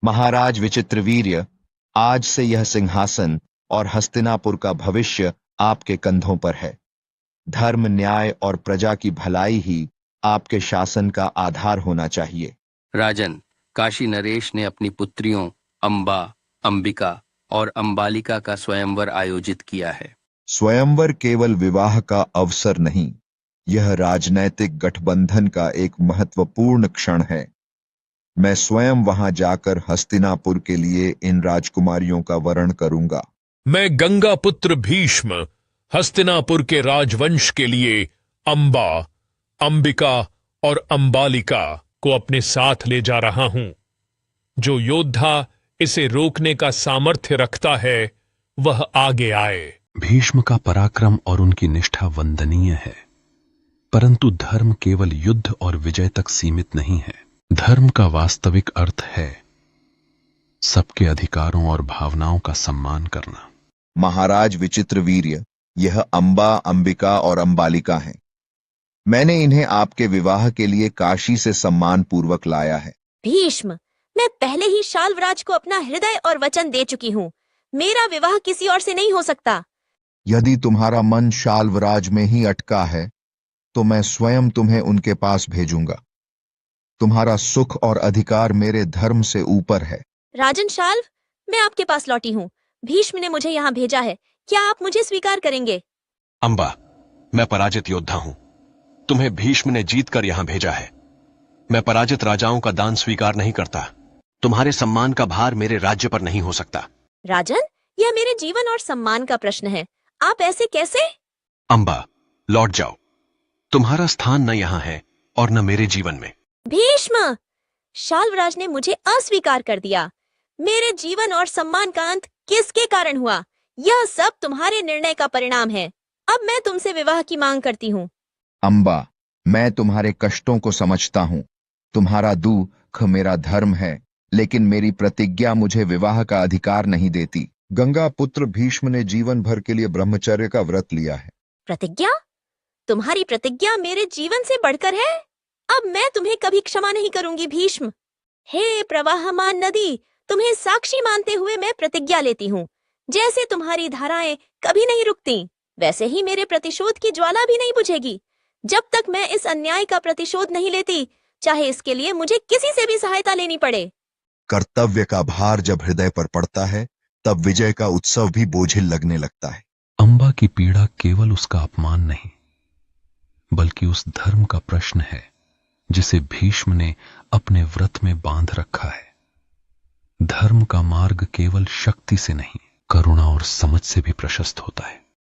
महाराज विचित्रवीर्य, आज से यह सिंहासन और हस्तिनापुर का भविष्य आपके कंधों पर है। धर्म, न्याय और प्रजा की भलाई ही आपके शासन का आधार होना चाहिए। राजन, काशी नरेश ने अपनी पुत्रियों अंबा, अंबिका और अंबालिका का स्वयंवर आयोजित किया है। स्वयंवर केवल विवाह का अवसर नहीं, यह राजनैतिक गठबंधन का एक महत्वपूर्ण क्षण है। मैं स्वयं वहां जाकर हस्तिनापुर के लिए इन राजकुमारियों का वरण करूंगा। मैं गंगा पुत्र भीष्म हस्तिनापुर के राजवंश के लिए अंबा, अंबिका और अंबालिका को अपने साथ ले जा रहा हूं। जो योद्धा इसे रोकने का सामर्थ्य रखता है वह आगे आए। भीष्म का पराक्रम और उनकी निष्ठा वंदनीय है, परंतु धर्म केवल युद्ध और विजय तक सीमित नहीं है। धर्म का वास्तविक अर्थ है सबके अधिकारों और भावनाओं का सम्मान करना। महाराज विचित्रवीर्य, यह अंबा, अंबिका और अंबालिका हैं। मैंने इन्हें आपके विवाह के लिए काशी से सम्मान पूर्वक लाया है। भीष्म, मैं पहले ही शाल्वराज को अपना हृदय और वचन दे चुकी हूँ। मेरा विवाह किसी और से नहीं हो सकता। यदि तुम्हारा मन शाल्वराज में ही अटका है तो मैं स्वयं तुम्हें उनके पास भेजूंगा। तुम्हारा सुख और अधिकार मेरे धर्म से ऊपर है। राजन शाल्व, मैं आपके पास लौटी हूँ। भीष्म ने मुझे यहाँ भेजा है। क्या आप मुझे स्वीकार करेंगे? अंबा, मैं पराजित योद्धा हूं। तुम्हें भीष्म ने जीत कर यहां भेजा है। मैं पराजित राजाओं का दान स्वीकार नहीं करता। तुम्हारे सम्मान का भार मेरे राज्य पर नहीं हो सकता। राजन, यह मेरे जीवन और सम्मान का प्रश्न है। आप ऐसे कैसे? अंबा, लौट जाओ। तुम्हारा स्थान न यहां है और न मेरे जीवन में। भीष्म, शाल्वराज ने मुझे अस्वीकार कर दिया। मेरे जीवन और सम्मान का अंत किसके कारण हुआ? यह सब तुम्हारे निर्णय का परिणाम है। अब मैं तुमसे विवाह की मांग करती हूँ। अंबा, मैं तुम्हारे कष्टों को समझता हूँ। तुम्हारा दुख मेरा धर्म है, लेकिन मेरी प्रतिज्ञा मुझे विवाह का अधिकार नहीं देती। गंगा पुत्र भीष्म ने जीवन भर के लिए ब्रह्मचर्य का व्रत लिया है। प्रतिज्ञा? तुम्हारी प्रतिज्ञा मेरे जीवन से बढ़कर है। अब मैं तुम्हें कभी क्षमा नहीं करूंगी भीष्म। हे प्रवाहमान नदी, तुम्हें साक्षी मानते हुए मैं प्रतिज्ञा लेती हूँ। जैसे तुम्हारी धाराएं कभी नहीं रुकती, वैसे ही मेरे प्रतिशोध की ज्वाला भी नहीं बुझेगी जब तक मैं इस अन्याय का प्रतिशोध नहीं लेती, चाहे इसके लिए मुझे किसी से भी सहायता लेनी पड़े। कर्तव्य का भार जब हृदय पर पड़ता है तब विजय का उत्सव भी बोझिल लगने लगता है। अंबा की पीड़ा केवल उसका अपमान नहीं, बल्कि उस धर्म का प्रश्न है जिसे भीष्म ने अपने व्रत में बांध रखा है। धर्म का मार्ग केवल शक्ति से नहीं, करुणा और समझ से भी प्रशस्त होता है।